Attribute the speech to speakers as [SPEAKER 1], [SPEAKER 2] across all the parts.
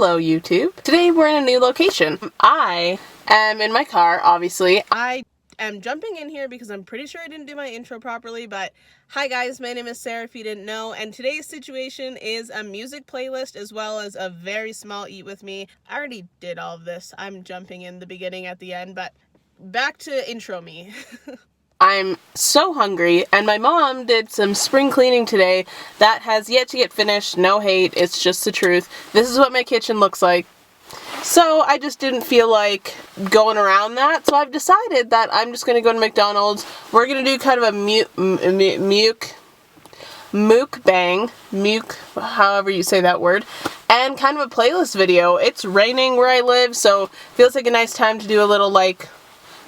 [SPEAKER 1] Hello YouTube. Today we're in a new location. I am in my car, obviously. I am jumping in here because I'm pretty sure I didn't do my intro properly, but hi guys, my name is Sarah if you didn't know, and today's situation is a music playlist as well as a very small eat with me. I already did all of this. I'm jumping in the beginning at the end, but back to intro me. I'm so hungry, and my mom did some spring cleaning today that has yet to get finished. No hate, it's just the truth. This is what my kitchen looks like. So I just didn't feel like going around that, so I've decided that I'm just going to go to McDonald's. We're going to do kind of a mukbang, however you say that word, and kind of a playlist video. It's raining where I live, so it feels like a nice time to do a little like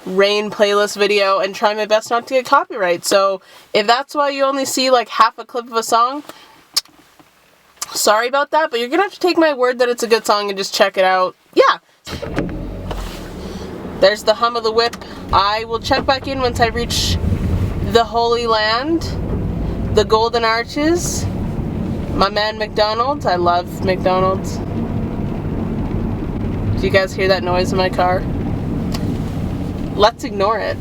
[SPEAKER 1] rain playlist video and try my best not to get copyright. So if that's why you only see like half a clip of a song, sorry about that, but you're gonna have to take my word that it's a good song and just check it out. Yeah. There's the hum of the whip. I will check back in once I reach the Holy Land, the Golden Arches, my man McDonald's. I love McDonald's. Do you guys hear that noise in my car? Let's ignore it.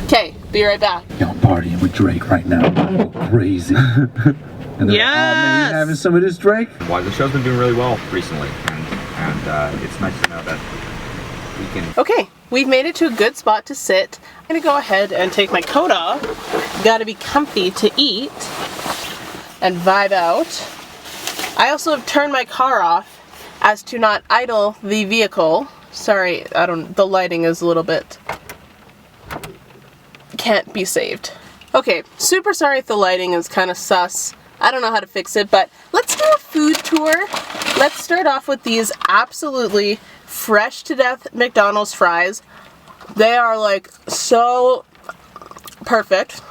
[SPEAKER 1] Okay, be right back.
[SPEAKER 2] Y'all partying with Drake right now. Go crazy. And they're like, oh man, you having some of this Drake?
[SPEAKER 3] Well, the show's been doing really well recently, and it's nice to know that we can...
[SPEAKER 1] Okay, we've made it to a good spot to sit. I'm gonna go ahead and take my coat off. Gotta be comfy to eat and vibe out. I also have turned my car off as to not idle the vehicle. Sorry, the lighting is a little bit... can't be saved. Okay, super sorry if the lighting is kind of sus. I don't know how to fix it, but let's do a food tour. Let's start off with these absolutely fresh to death McDonald's fries. They are like so perfect.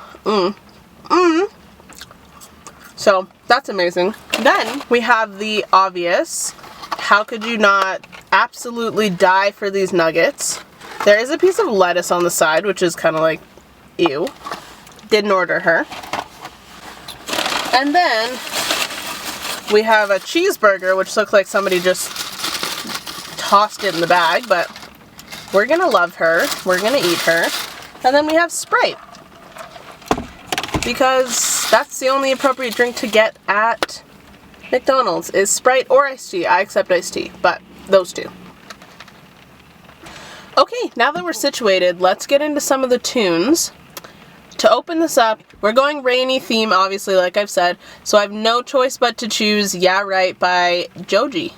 [SPEAKER 1] So that's amazing. Then we have the obvious. How could you not absolutely die for these nuggets? There is a piece of lettuce on the side, which is kind of like, ew. Didn't order her. And then we have a cheeseburger, which looks like somebody just tossed it in the bag, but we're gonna love her. We're gonna eat her. And then we have Sprite, because that's the only appropriate drink to get at McDonald's is Sprite or iced tea. I accept iced tea, but those two. Okay, now that we're situated, let's get into some of the tunes. To open this up, we're going rainy theme, obviously, like I've said, so I have no choice but to choose Yeah Right by JOJI.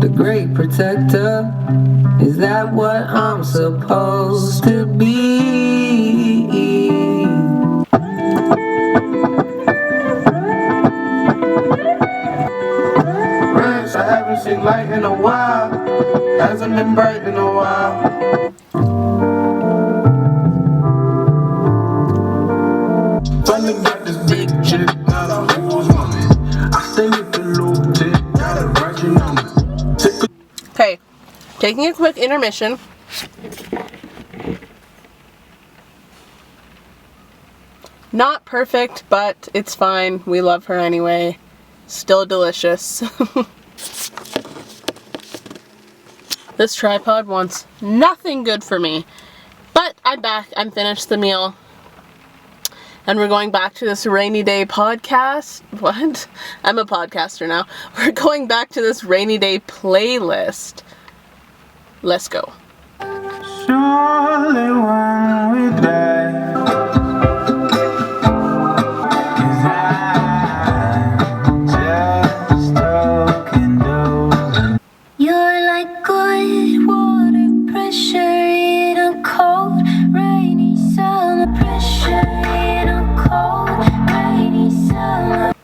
[SPEAKER 4] The great protector, is that what I'm supposed to be? Rents, I haven't seen light in a while, hasn't been bright in a while. Finally got this big chick, not a who's woman. I sing it the low tick, gotta write your number.
[SPEAKER 1] Okay, taking a quick intermission. Not perfect, but it's fine. We love her anyway. Still delicious. This tripod wants nothing good for me. But I'm back. I'm finished the meal. And we're going back to this rainy day podcast. What? I'm a podcaster now. We're going back to this rainy day playlist. Let's go.
[SPEAKER 4] Surely when we die, 'cause I'm just talking those. You're like good water pressure in a cold, rainy summer. Pressure in a cold, rainy summer.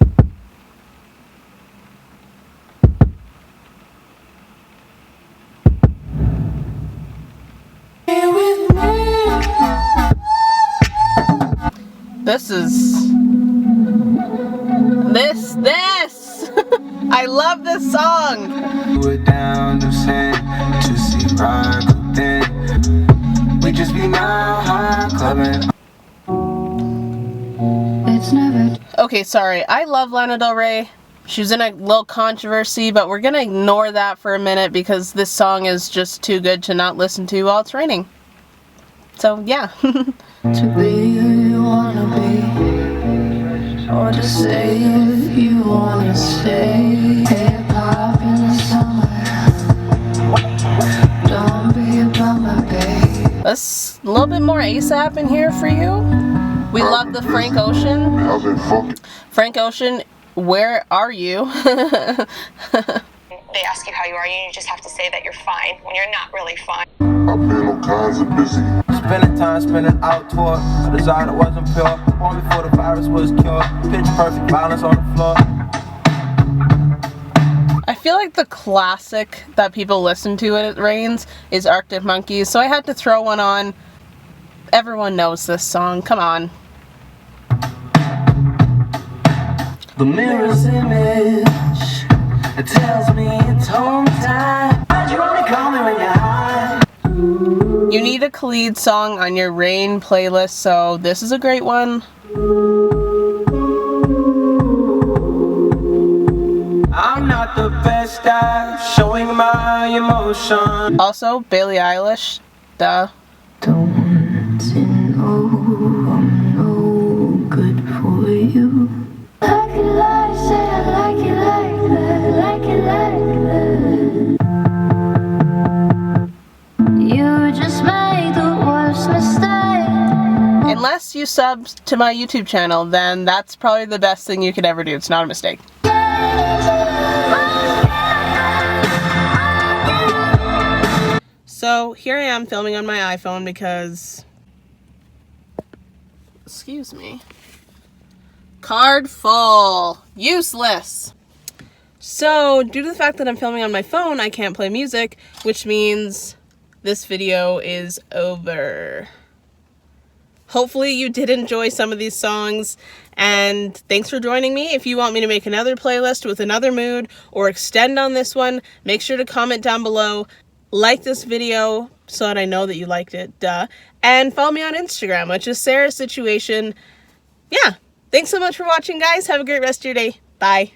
[SPEAKER 1] This is... This! I love this song!
[SPEAKER 4] We're down to sand be my heart clubbing.
[SPEAKER 5] It's never.
[SPEAKER 1] Okay, sorry. I love Lana Del Rey. She was in a little controversy, but we're gonna ignore that for a minute because this song is just too good to not listen to while it's raining. So, yeah.
[SPEAKER 5] To be who you wanna be, or to stay if you wanna stay. Hip hop in the summer. Don't be about my babe.
[SPEAKER 1] Let's a little bit more ASAP in here for you. We love the Frank Ocean. Frank Ocean, where are you?
[SPEAKER 6] They ask you how you are, and you just have to say that you're fine when you're not really fine.
[SPEAKER 4] I've been all kinds of busy.
[SPEAKER 7] Spending time, spending out tour. A desire that wasn't pure. Born before the virus was cured. Pitch perfect violence on the floor.
[SPEAKER 1] I feel like the classic that people listen to when it rains is Arctic Monkeys, so I had to throw one on. Everyone knows this song. Come on.
[SPEAKER 7] The mirror's image, it tells me it's home time. Why'd you only call me when you're high?
[SPEAKER 1] You need a KHALID song on your rain playlist, so this is a great one.
[SPEAKER 7] I'm not the best at showing my emotion.
[SPEAKER 1] Also, Billie Eilish. Duh.
[SPEAKER 5] Don't you know I'm no good for you? Like it like, say I like it like that, like it like that. You just made the worst mistake.
[SPEAKER 1] Unless you sub to my YouTube channel, then that's probably the best thing you could ever do. It's not a mistake. So here I am filming on my iPhone because, excuse me, card full, useless. So due to the fact that I'm filming on my phone, I can't play music, which means this video is over. Hopefully you did enjoy some of these songs, and thanks for joining me. If you want me to make another playlist with another mood or extend on this one, make sure to comment down below. Like this video so that I know that you liked it, duh. And follow me on Instagram, which is SarahsSituation. Yeah, thanks so much for watching, guys. Have a great rest of your day. Bye.